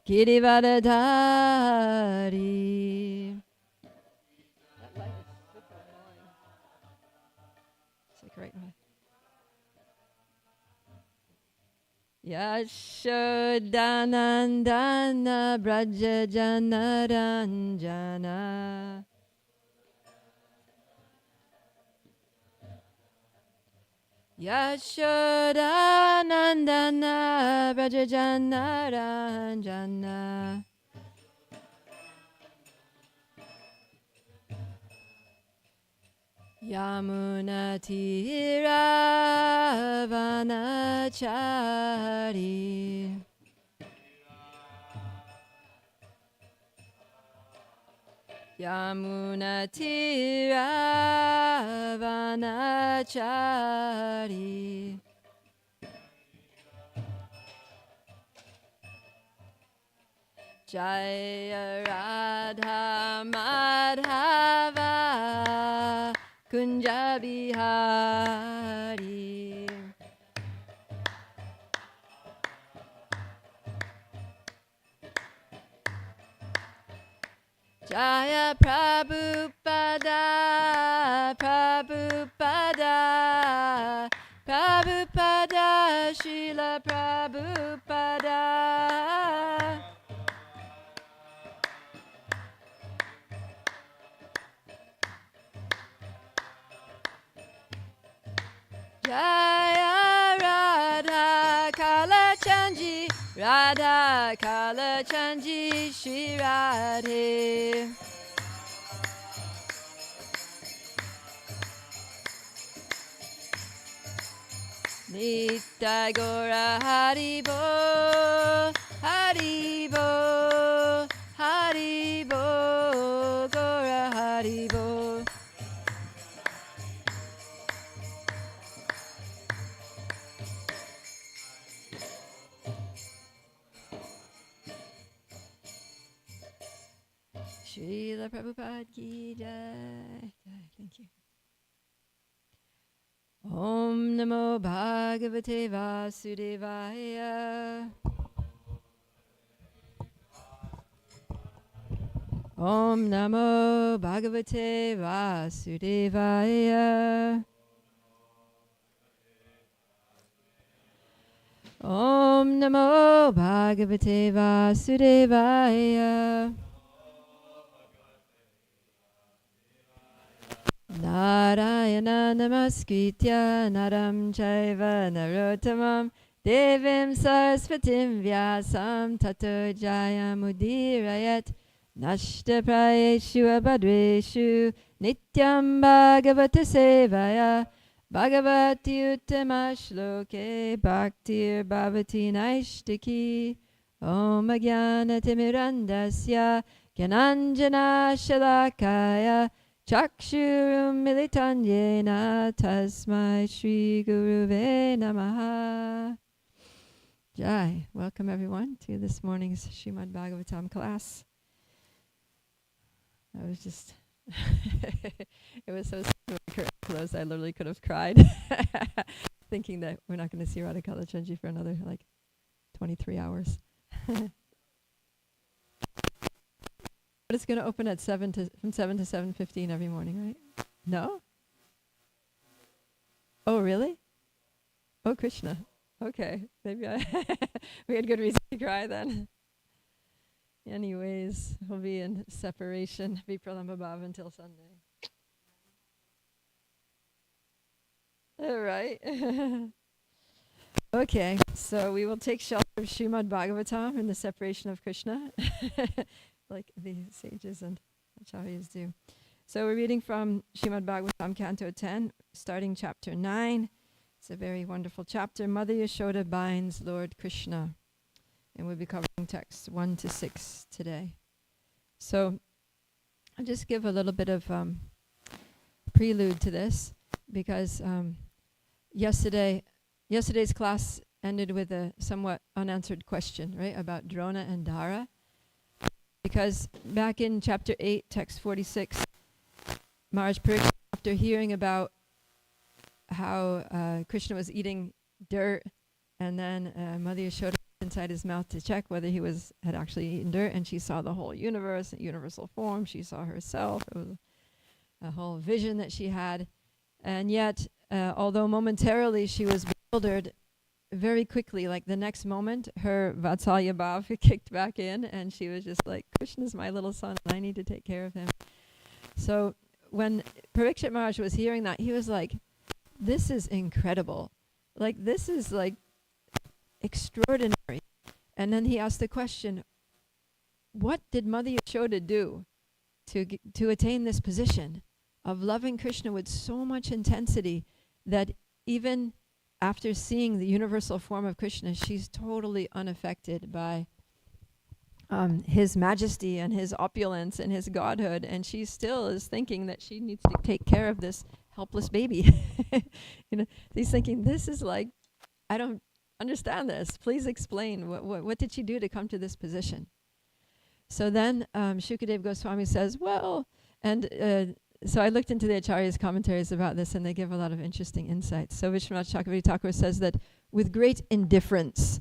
Girivardhari. That light is super annoying. It's like right away. Yashodanandana Braja Janaranjana. Yashodanandana Braja Janaranjana. Yamuna Tira Vanachari. Yamuna Tira Vanachari. Jaya Radha Madhava Kunja Bihari. Jaya Prabhupada, Prabhupada, Prabhupada, Srila Prabhupada. Jaya Radha Kalachanji, Radha Kalachanji, Shri Radhe. Nitya Gora Haribo, Haribo, Haribo, Gora Haribo. Srila Prabhupada Ki Jai. Thank you. Om Namo Bhagavate Vasudevaya. Om Namo Bhagavate Vasudevaya. Om Namo Bhagavate Vasudevaya. Narayana Namaskritya Naram Chaiva Narottamam Devim Sarasvatim Vyasam Tato Jayamudirayat Nashta Prayeshu Abhadreshu Nityam Bhagavata Sevaya Bhagavati Uttama Shloke Bhaktir Bhavati Naishtiki Om Ajnana Timirandasya Gyananjana Shalakaya Chakshurum militanyena tasmai Shri Guruve Namaha. Jai. Welcome everyone to this morning's Srimad Bhagavatam class. I was just, it was so close, I literally could have cried. Thinking that we're not going to see Radha Kalachanji for another 23 hours. But it's going to open at from 7 to 7:15 every morning, right? No? Oh, really? Oh, Krishna. Okay. Maybe we had good reason to cry then. Anyways, we'll be in separation, Vipralambha Bhava until Sunday. All right. Okay, so we will take shelter of Srimad Bhagavatam in the separation of Krishna. Like the sages and acharyas do. So we're reading from Srimad Bhagavatam, Canto 10, starting chapter 9. It's a very wonderful chapter. Mother Yashoda binds Lord Krishna. And we'll be covering texts 1 to 6 today. So I'll just give a little bit of prelude to this, because yesterday's class ended with a somewhat unanswered question, right, about Drona and Dara. Because back in chapter 8, text 46, Maharaj Parikshit, after hearing about how Krishna was eating dirt, and then Mother Yashoda inside his mouth to check whether he had actually eaten dirt, and she saw the whole universe, universal form. She saw herself. It was a whole vision that she had. And yet, although momentarily she was bewildered, very quickly, like the next moment, her Vatsalya Bhav kicked back in, and she was just like, Krishna's my little son, and I need to take care of him. So when Parikshit Maharaj was hearing that, he was like, this is incredible. Like, this is like extraordinary. And then he asked the question, what did Mother Yashoda do to attain this position of loving Krishna with so much intensity that even after seeing the universal form of Krishna, she's totally unaffected by his majesty and his opulence and his godhood, and she still is thinking that she needs to take care of this helpless baby. He's thinking, this is like, I don't understand this. Please explain. What did she do to come to this position? So then Shukadev Goswami says, well, and so I looked into the Acharya's commentaries about this, and they give a lot of interesting insights. So Vishwanath Chakravarti Thakur says that with great indifference,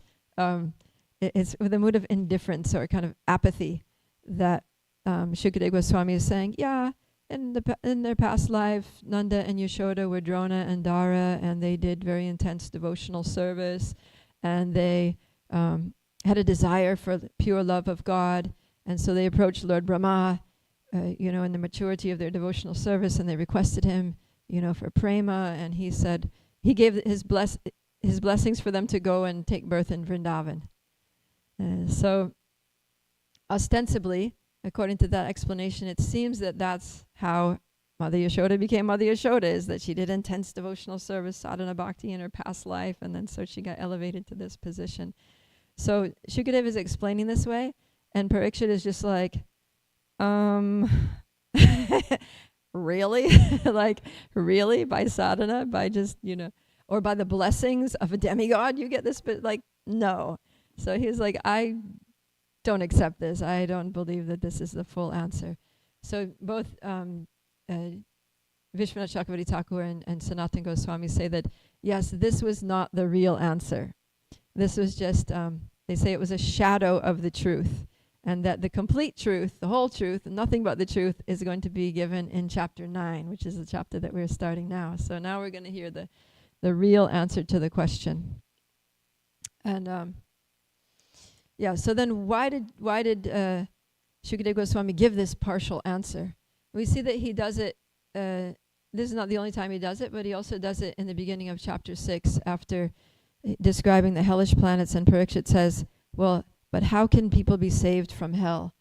it's with a mood of indifference or kind of apathy that Shukadev Goswami is saying, yeah, in their past life, Nanda and Yashoda were Drona and Dara, and they did very intense devotional service, and they had a desire for the pure love of God, and so they approached Lord Brahma, in the maturity of their devotional service, and they requested him, for prema, and he said, he gave his blessings for them to go and take birth in Vrindavan. So ostensibly, according to that explanation, it seems that that's how Mother Yashoda became Mother Yashoda, is that she did intense devotional service, sadhana bhakti in her past life, and then so she got elevated to this position. So Shukadev is explaining this way, and Parikshit is just like, really? Like, really? By sadhana? By just, or by the blessings of a demigod you get this? But like, no. So he's like, I don't accept this. I don't believe that this is the full answer. So both Vishwanath Chakravarti Thakur and Sanatana Goswami say that, yes, this was not the real answer. This was just, they say it was a shadow of the truth. And that the complete truth, the whole truth, and nothing but the truth is going to be given in chapter 9, which is the chapter that we're starting now. So now we're going to hear the real answer to the question. And so then why did Shukadev Goswami give this partial answer? We see that he does it, this is not the only time he does it, but he also does it in the beginning of chapter 6 after describing the hellish planets, and Parikshit says, well, but how can people be saved from hell?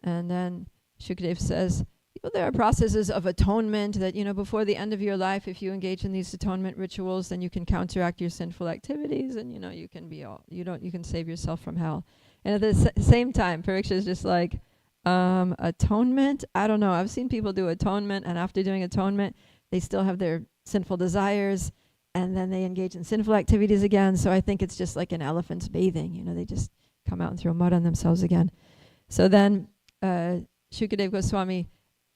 And then Shukadev says, there are processes of atonement that, before the end of your life, if you engage in these atonement rituals, then you can counteract your sinful activities, and, you can you can save yourself from hell. And at the same time, Parikshit is just like, atonement? I don't know. I've seen people do atonement, and after doing atonement, they still have their sinful desires, and then they engage in sinful activities again. So I think it's just like an elephant's bathing. They just come out and throw mud on themselves again. So then Shukadev Goswami,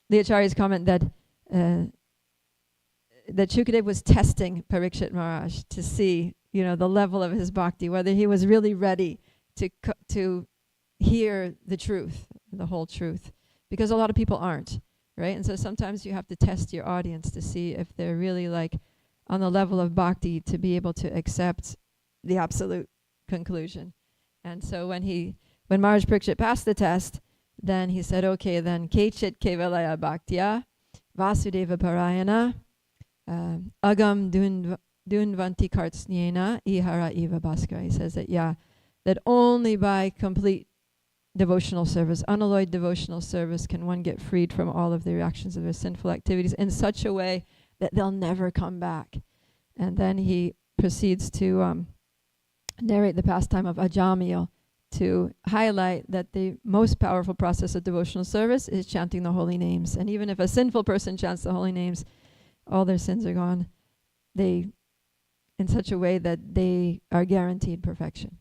the Acharyas comment that Shukadev was testing Parikshit Maharaj to see, the level of his bhakti, whether he was really ready to hear the truth, the whole truth, because a lot of people aren't, right? And so sometimes you have to test your audience to see if they're really like on the level of bhakti to be able to accept the absolute conclusion. And so when Maharaj Parikshit passed the test, then he said, okay, then Kechit Kevalaya Bhaktya, Vasudeva Parayana, Agam Dunvanti Kartsnyena, Ihara Eva Bhaskara. He says that, that only by complete devotional service, unalloyed devotional service, can one get freed from all of the reactions of their sinful activities in such a way that they'll never come back. And then he proceeds to narrate the pastime of Ajamil to highlight that the most powerful process of devotional service is chanting the holy names. And even if a sinful person chants the holy names, all their sins are gone. In such a way that they are guaranteed perfection.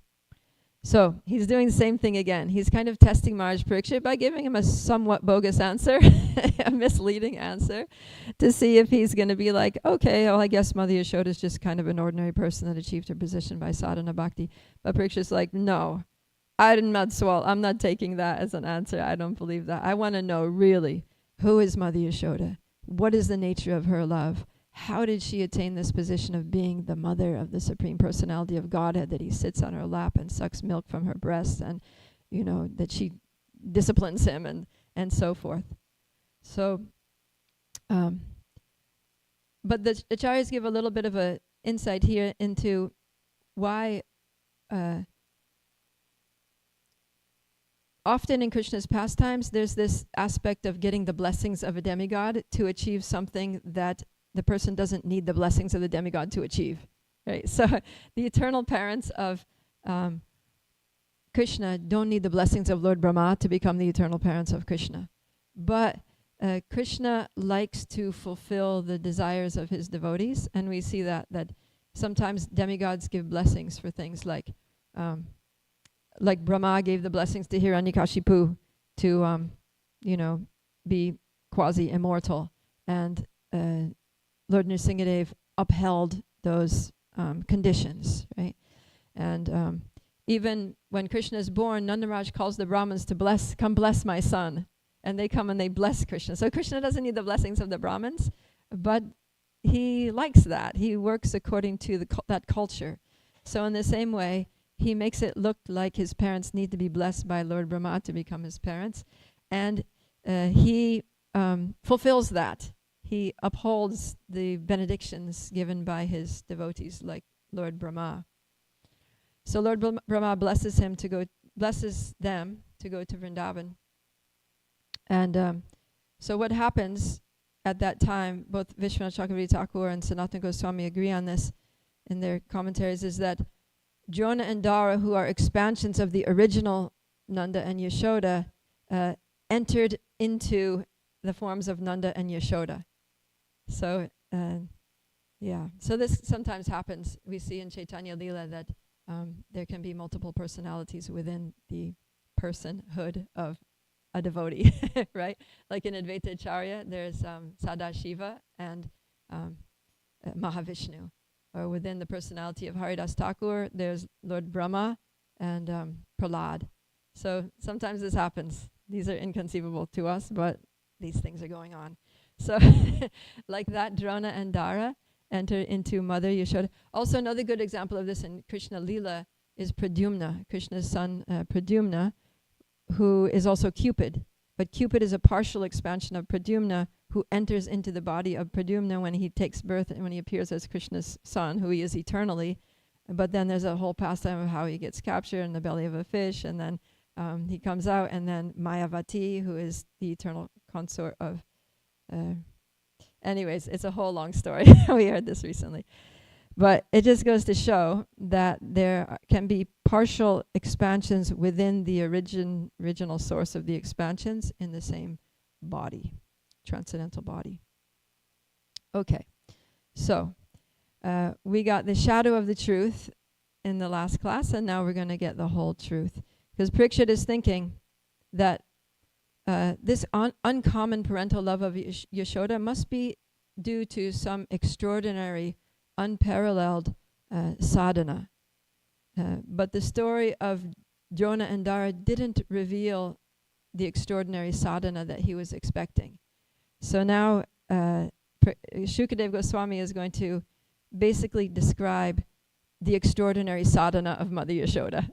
So he's doing the same thing again. He's kind of testing Maharaj Parikshit by giving him a somewhat bogus answer, a misleading answer, to see if he's going to be like, okay, well, I guess Mother Yashoda is just kind of an ordinary person that achieved her position by sadhana bhakti. But Parikshit's like, no, I'm not taking that as an answer. I don't believe that. I want to know really, who is Mother Yashoda? What is the nature of her love? How did she attain this position of being the mother of the Supreme Personality of Godhead, that he sits on her lap and sucks milk from her breast, and, you know, that she disciplines him and so forth. So, but the acharyas give a little bit of a insight here into why often in Krishna's pastimes there's this aspect of getting the blessings of a demigod to achieve something that the person doesn't need the blessings of the demigod to achieve, right? So the eternal parents of Krishna don't need the blessings of Lord Brahma to become the eternal parents of Krishna. But Krishna likes to fulfill the desires of his devotees, and we see that sometimes demigods give blessings for things like Brahma gave the blessings to Hiranyakashipu to, be quasi-immortal, and Lord Nrsingadev upheld those conditions, right? And even when Krishna is born, Nandaraj calls the Brahmins to come bless my son. And they come and they bless Krishna. So Krishna doesn't need the blessings of the Brahmins, but he likes that. He works according to that culture. So in the same way, he makes it look like his parents need to be blessed by Lord Brahma to become his parents. And he fulfills that. He upholds the benedictions given by his devotees, like Lord Brahma. So Lord Brahma blesses them to go to Vrindavan. And so what happens at that time, both Vishwanath Chakravarti Thakur and Sanatana Goswami agree on this in their commentaries, is that Drona and Dara, who are expansions of the original Nanda and Yashoda, entered into the forms of Nanda and Yashoda. So, so this sometimes happens. We see in Chaitanya Leela that there can be multiple personalities within the personhood of a devotee, right? Like in Advaita Acharya, there's Sadashiva and Mahavishnu. Or within the personality of Haridas Thakur, there's Lord Brahma and Prahlad. So sometimes this happens. These are inconceivable to us, but these things are going on. So like that, Drona and Dara enter into Mother Yashoda. Also another good example of this in Krishna Leela is Pradyumna, Krishna's son Pradyumna, who is also Cupid. But Cupid is a partial expansion of Pradyumna, who enters into the body of Pradyumna when he takes birth and when he appears as Krishna's son, who he is eternally. But then there's a whole pastime of how he gets captured in the belly of a fish, and then he comes out, and then Mayavati, who is the eternal consort of... anyways, it's a whole long story. We heard this recently. But it just goes to show that there can be partial expansions within the original source of the expansions in the same body, transcendental body. Okay, so we got the shadow of the truth in the last class, and now we're going to get the whole truth. Because Parikshit is thinking that this uncommon parental love of Yashoda must be due to some extraordinary, unparalleled sadhana. But the story of Drona and Dara didn't reveal the extraordinary sadhana that he was expecting. So now Shukadev Goswami is going to basically describe the extraordinary sadhana of Mother Yashoda.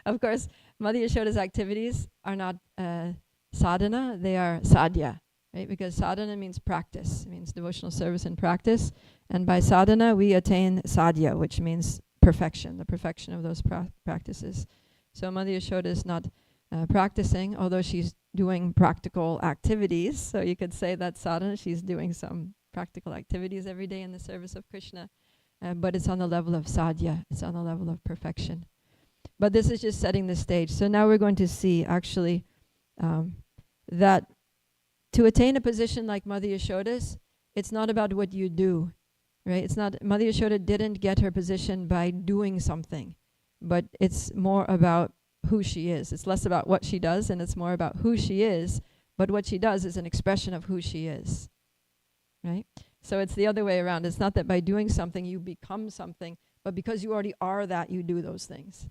Of course, Mother Yashoda's activities are not sadhana, they are sadhya, right? Because sadhana means practice, it means devotional service and practice. And by sadhana, we attain sadhya, which means perfection, the perfection of those practices. So Mother Yashoda is not practicing, although she's doing practical activities. So you could say that sadhana, she's doing some practical activities every day in the service of Krishna. But it's on the level of sadhya, it's on the level of perfection. But this is just setting the stage. So now we're going to see actually that to attain a position like Mother Yashoda's, it's not about what you do, right? It's not, Mother Yashoda didn't get her position by doing something. but it's more about who she is. It's less about what she does, and it's more about who she is, but what she does is an expression of who she is, right? So it's the other way around. It's not that by doing something you become something, but because you already are that, you do those things.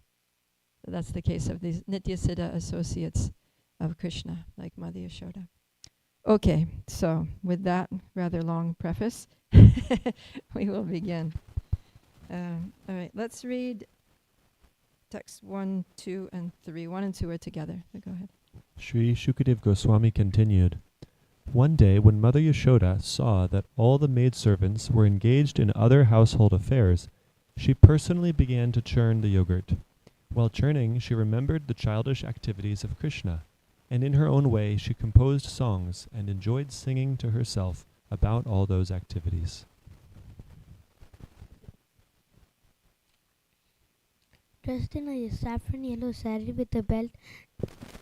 So that's the case of these Nityasiddha associates of Krishna, like Mother Yashoda. Okay, so with that rather long preface, we will begin. All right, let's read text 1, 2, and 3. 1 and 2 are together. So go ahead. Sri Shukadev Goswami continued. One day when Mother Yashoda saw that all the maidservants were engaged in other household affairs, she personally began to churn the yogurt. While churning, she remembered the childish activities of Krishna, and in her own way she composed songs and enjoyed singing to herself about all those activities. Dressed in a saffron yellow saree with a belt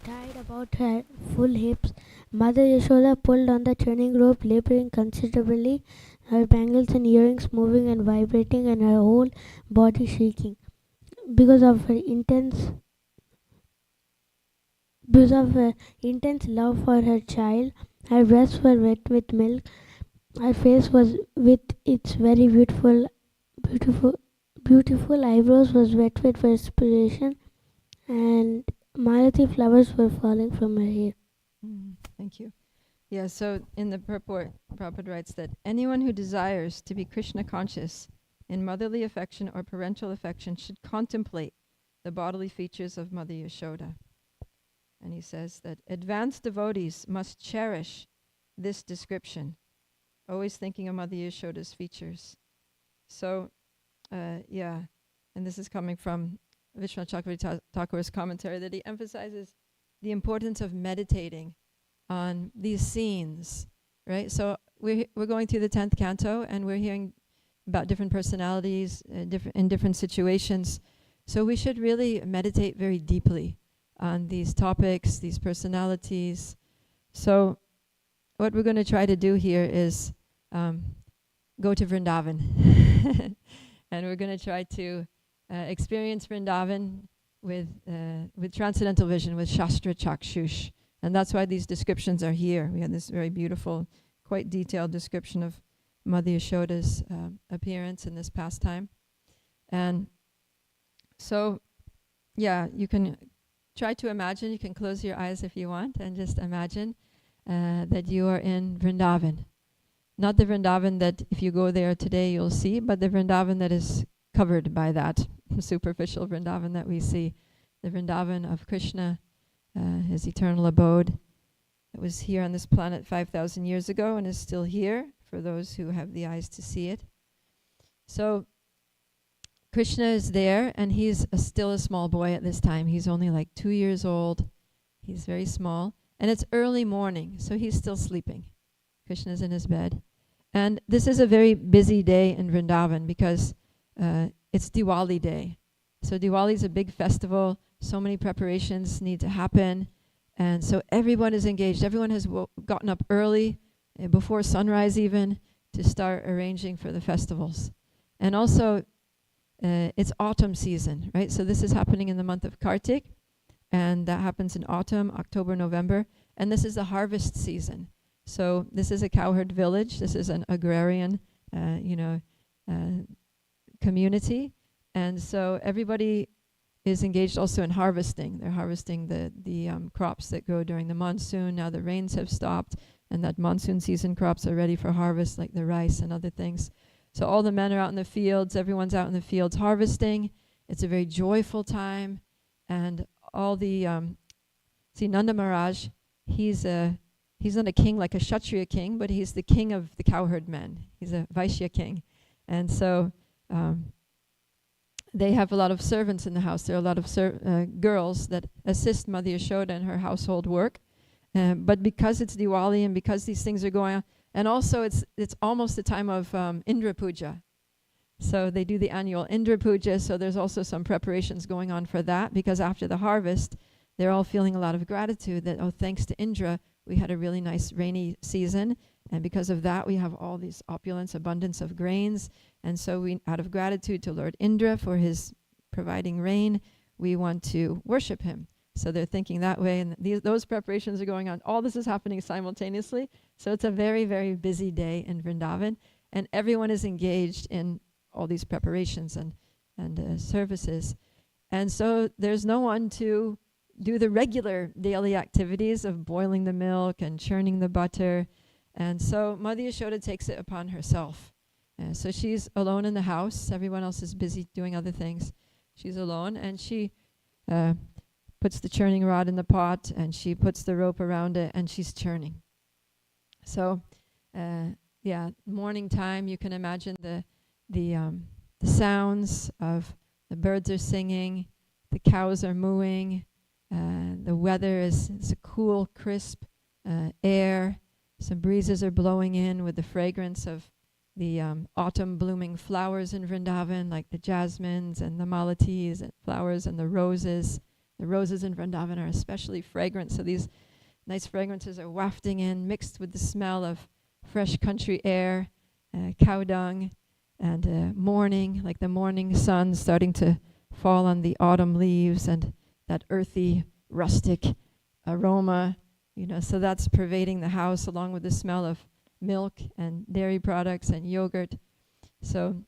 tied about her full hips, Mother Yashoda pulled on the churning rope, laboring considerably, her bangles and earrings moving and vibrating and her whole body shaking. Because of her intense love for her child, her breasts were wet with milk, her face was with its very beautiful eyebrows was wet with perspiration, and Malati flowers were falling from her hair. Thank you. Yeah, so in the purport, Prabhupada writes that anyone who desires to be Krishna conscious in motherly affection or parental affection should contemplate the bodily features of Mother Yashoda. And he says that advanced devotees must cherish this description, always thinking of Mother Yashoda's features. So, yeah, and this is coming from Vishwanath Chakravarti Thakur's commentary, that he emphasizes the importance of meditating on these scenes, right? So we're going through the 10th canto, and we're hearing about different personalities in different situations. So we should really meditate very deeply on these topics, these personalities. So what we're going to try to do here is go to Vrindavan. And we're going to try to experience Vrindavan with transcendental vision, with Shastra Chakshush. And that's why these descriptions are here. We had this very beautiful, quite detailed description of Mother Yashoda's appearance in this pastime. And so, yeah, you can try to imagine, you can close your eyes if you want, and just imagine that you are in Vrindavan. Not the Vrindavan that if you go there today you'll see, but the Vrindavan that is covered by that superficial Vrindavan that we see. The Vrindavan of Krishna, his eternal abode. It was here on this planet 5,000 years ago and is still here for those who have the eyes to see it. So Krishna is there, and he's still a small boy at this time. He's only like 2 years old. He's very small. And it's early morning, so he's still sleeping. Krishna's in his bed. And this is a very busy day in Vrindavan because it's Diwali day. So Diwali is a big festival. So many preparations need to happen. And so everyone is engaged. Everyone has gotten up early, before sunrise even, to start arranging for the festivals. And also, it's autumn season, right? So this is happening in the month of Kartik, and that happens in autumn, October, November. And this is the harvest season. So this is a cowherd village. This is an agrarian, community. And so everybody is engaged also in harvesting. They're harvesting the crops that grow during the monsoon. Now the rains have stopped, and that monsoon season crops are ready for harvest, like the rice and other things. So all the men are out in the fields. Everyone's out in the fields harvesting. It's a very joyful time. And all the, Nanda Maharaj, he's not a king like a Kshatriya king, but he's the king of the cowherd men. He's a Vaishya king. And so they have a lot of servants in the house. There are a lot of girls that assist Mother Yashoda in her household work. But because it's Diwali and because these things are going on, and also it's almost the time of Indra Puja. So they do the annual Indra Puja, so there's also some preparations going on for that, because after the harvest, they're all feeling a lot of gratitude that, oh, thanks to Indra, we had a really nice rainy season, and because of that, we have all this opulence, abundance of grains, and so we, out of gratitude to Lord Indra for his providing rain. We want to worship him. So they're thinking that way, and those preparations are going on. All this is happening simultaneously. So it's a very, very busy day in Vrindavan, and everyone is engaged in all these preparations and services. And so there's no one to do the regular daily activities of boiling the milk and churning the butter. And so Mother Yashoda takes it upon herself. So she's alone in the house. Everyone else is busy doing other things. She's alone, and she puts the churning rod in the pot, and she puts the rope around it, and she's churning. So, morning time, you can imagine the sounds of the birds are singing, the cows are mooing, the weather is a cool, crisp air. Some breezes are blowing in with the fragrance of the autumn blooming flowers in Vrindavan, like the jasmines and the malatis and flowers and the roses. The roses in Vrindavan are especially fragrant, so these nice fragrances are wafting in, mixed with the smell of fresh country air, cow dung, and morning, like the morning sun starting to fall on the autumn leaves, and that earthy, rustic aroma, so that's pervading the house, along with the smell of milk and dairy products and yogurt. So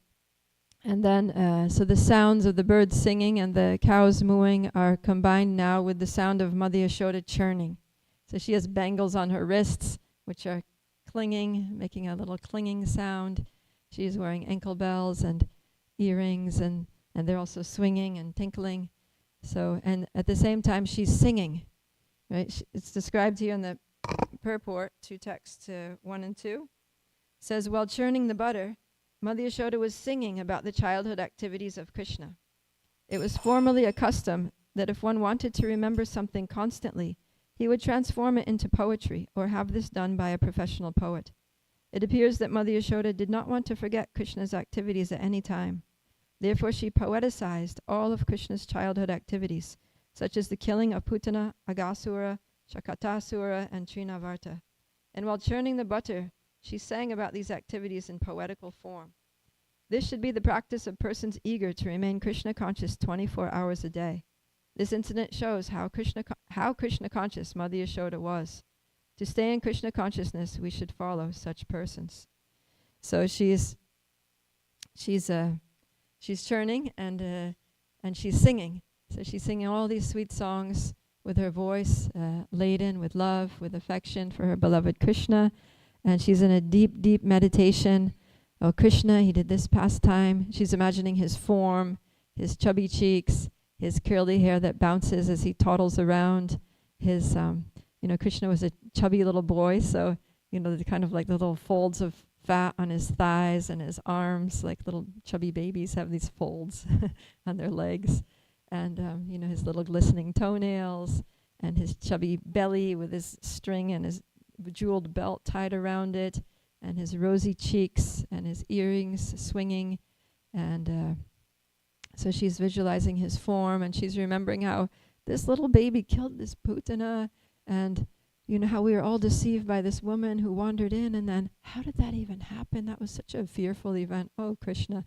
the sounds of the birds singing and the cows mooing are combined now with the sound of Mother Yashoda churning. So she has bangles on her wrists, which are clinging, making a little clinging sound. She is wearing ankle bells and earrings, and they're also swinging and tinkling. So, and at the same time, she's singing. Right? It's described here in the purport to text 1 and 2. It says, while churning the butter, Mother Yashoda was singing about the childhood activities of Krishna. It was formerly a custom that if one wanted to remember something constantly, he would transform it into poetry or have this done by a professional poet. It appears that Mother Yashoda did not want to forget Krishna's activities at any time. Therefore, she poeticized all of Krishna's childhood activities, such as the killing of Putana, Agasura, Shakatasura, and Trinavarta. And while churning the butter, she sang about these activities in poetical form. This should be the practice of persons eager to remain Krishna conscious 24 hours a day. This incident shows how Krishna conscious Mother Yashoda was. To stay in Krishna consciousness, we should follow such persons. So she's churning and she's singing. So she's singing all these sweet songs with her voice laden with love, with affection for her beloved Krishna. And she's in a deep, deep meditation. Oh, Krishna, he did this pastime. She's imagining his form, his chubby cheeks, his curly hair that bounces as he toddles around. His, Krishna was a chubby little boy, so, the kind of like little folds of fat on his thighs and his arms, like little chubby babies have these folds on their legs. And, his little glistening toenails and his chubby belly with his string and his jeweled belt tied around it, and his rosy cheeks and his earrings swinging. And so she's visualizing his form, and she's remembering how this little baby killed this Putana, and how we were all deceived by this woman who wandered in, and then how did that even happen? That was such a fearful event. Oh, Krishna.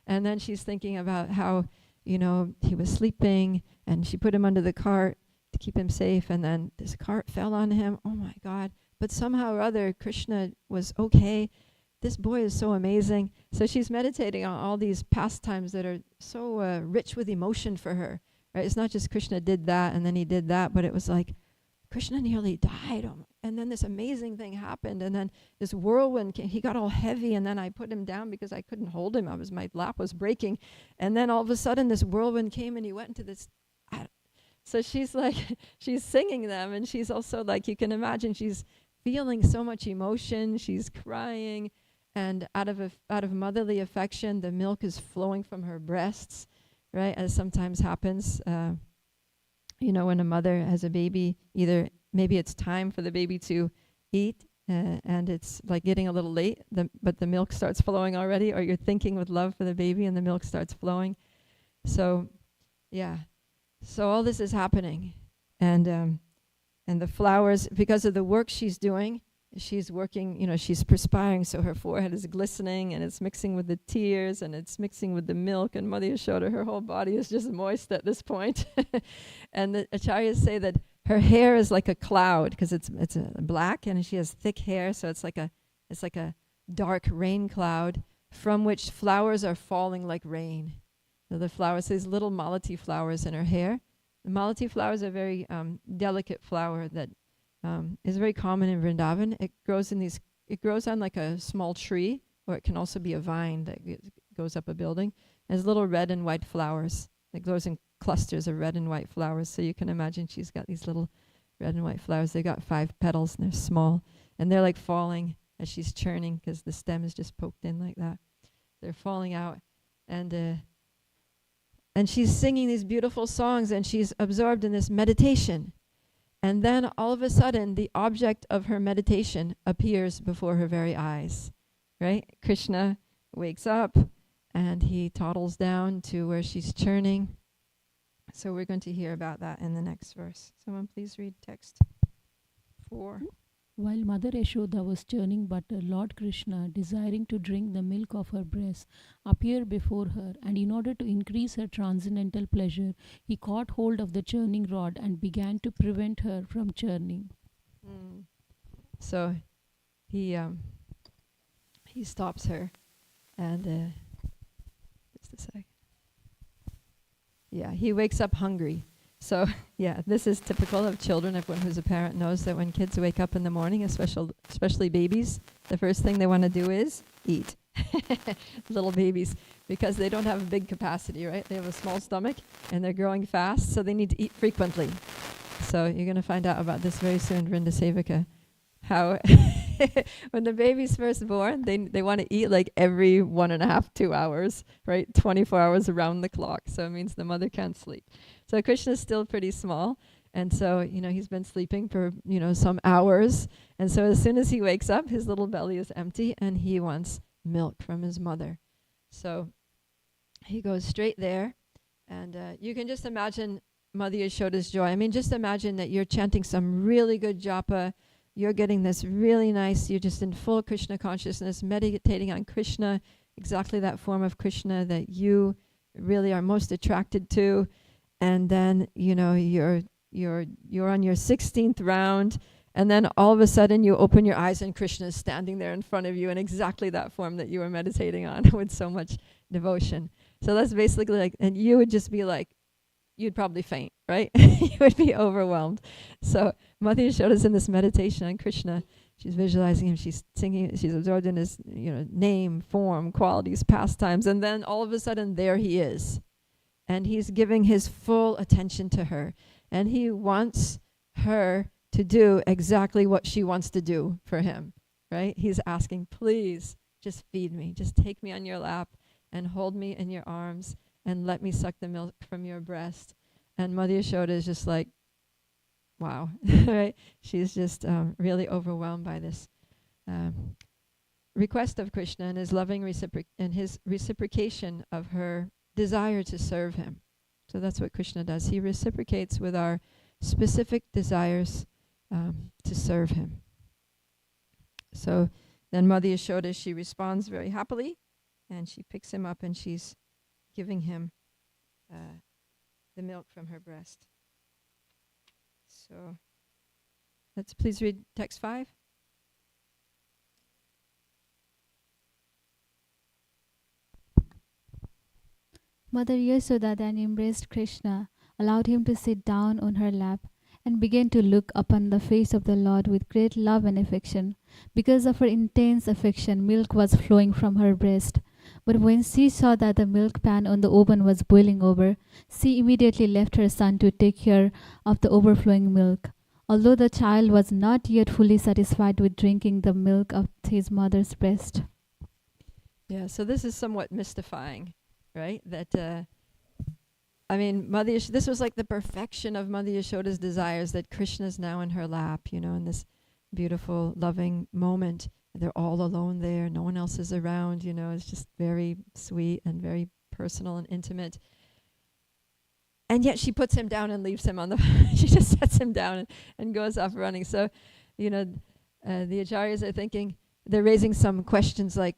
And then she's thinking about how, he was sleeping, and she put him under the cart to keep him safe, and then this cart fell on him. Oh my God. But somehow or other, Krishna was okay. This boy is so amazing. So she's meditating on all these pastimes that are so rich with emotion for her. Right? It's not just Krishna did that and then he did that, but it was like Krishna nearly died. And then this amazing thing happened. And then this whirlwind came. He got all heavy, and then I put him down because I couldn't hold him. My lap was breaking. And then all of a sudden this whirlwind came, and he went into this. So she's like, she's singing them, and she's also like, you can imagine she's feeling so much emotion. She's crying, and out of motherly affection, the milk is flowing from her breasts, right? As sometimes happens, when a mother has a baby, either maybe it's time for the baby to eat, and it's like getting a little late, but the milk starts flowing already, or you're thinking with love for the baby, and the milk starts flowing. So, yeah. So all this is happening, and the flowers, because of the work she's doing, she's working, she's perspiring, so her forehead is glistening, and it's mixing with the tears, and it's mixing with the milk, and Mother Yashoda, her whole body is just moist at this point. And the acharyas say that her hair is like a cloud, because it's black, and she has thick hair, so it's like a dark rain cloud from which flowers are falling like rain. So the flowers, these little malati flowers in her hair. The malati flowers are very delicate flower that is very common in Vrindavan. It grows on like a small tree, or it can also be a vine that goes up a building. It has little red and white flowers. It grows in clusters of red and white flowers. So you can imagine she's got these little red and white flowers. They've got 5 petals, and they're small, and they're like falling as she's churning, because the stem is just poked in like that. They're falling out, and she's singing these beautiful songs, and she's absorbed in this meditation. And then all of a sudden, the object of her meditation appears before her very eyes, right? Krishna wakes up, and he toddles down to where she's churning. So we're going to hear about that in the next verse. Someone please read text 4. While Mother Yashoda was churning butter, Lord Krishna, desiring to drink the milk of her breast, appeared before her, and in order to increase her transcendental pleasure, he caught hold of the churning rod and began to prevent her from churning. So he stops her, and just a sec. Yeah, he wakes up hungry. So, yeah, this is typical of children. Everyone who's a parent knows that when kids wake up in the morning, especially babies, the first thing they want to do is eat. Little babies, because they don't have a big capacity, right? They have a small stomach, and they're growing fast, so they need to eat frequently. So you're going to find out about this very soon, Vrinda Sevika, how when the baby's first born, they want to eat like every 1.5, 2 hours, right? 24 hours around the clock. So it means the mother can't sleep. So Krishna's still pretty small. And so, he's been sleeping for, some hours. And so as soon as he wakes up, his little belly is empty, and he wants milk from his mother. So he goes straight there. And you can just imagine Mother Yashoda's joy. I mean, just imagine that you're chanting some really good japa. You're getting this really nice, you're just in full Krishna consciousness, meditating on Krishna, exactly that form of Krishna that you really are most attracted to. And then, you're on your 16th round, and then all of a sudden you open your eyes and Krishna is standing there in front of you in exactly that form that you were meditating on with so much devotion. So that's basically like, and you would just be like, you'd probably faint, right? You would be overwhelmed. So Mother Yashoda's in this meditation on Krishna. She's visualizing him. She's singing. She's absorbed in his, name, form, qualities, pastimes. And then all of a sudden, there he is. And he's giving his full attention to her. And he wants her to do exactly what she wants to do for him, right? He's asking, please, just feed me. Just take me on your lap and hold me in your arms and let me suck the milk from your breast. And Mother Yashoda is just like, wow, right? She's just really overwhelmed by this request of Krishna and his loving his reciprocation of her desire to serve him. So that's what Krishna does. He reciprocates with our specific desires to serve him. So then Mother Yashoda, she responds very happily, and she picks him up and she's giving him the milk from her breast. So let's please read text 5. Mother Yasoda then embraced Krishna, allowed him to sit down on her lap, and began to look upon the face of the Lord with great love and affection. Because of her intense affection, milk was flowing from her breast. But when she saw that the milk pan on the oven was boiling over, she immediately left her son to take care of the overflowing milk. Although the child was not yet fully satisfied with drinking the milk of his mother's breast. Yeah, so this is somewhat mystifying, right? That, this was like the perfection of Mother Yashoda's desires, that Krishna's now in her lap, in this beautiful, loving moment. They're all alone there. No one else is around, It's just very sweet and very personal and intimate. And yet she puts him down and leaves him on the... she just sets him down and goes off running. So, the acharyas are thinking, they're raising some questions like,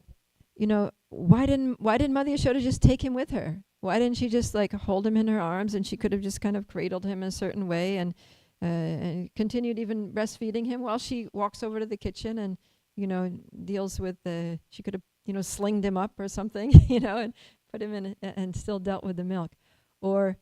why didn't Mother Yashoda just take him with her? Why didn't she just like hold him in her arms, and she could have just kind of cradled him a certain way and continued even breastfeeding him while she walks over to the kitchen and deals with she could have slinged him up or something and put him in and still dealt with the milk. Or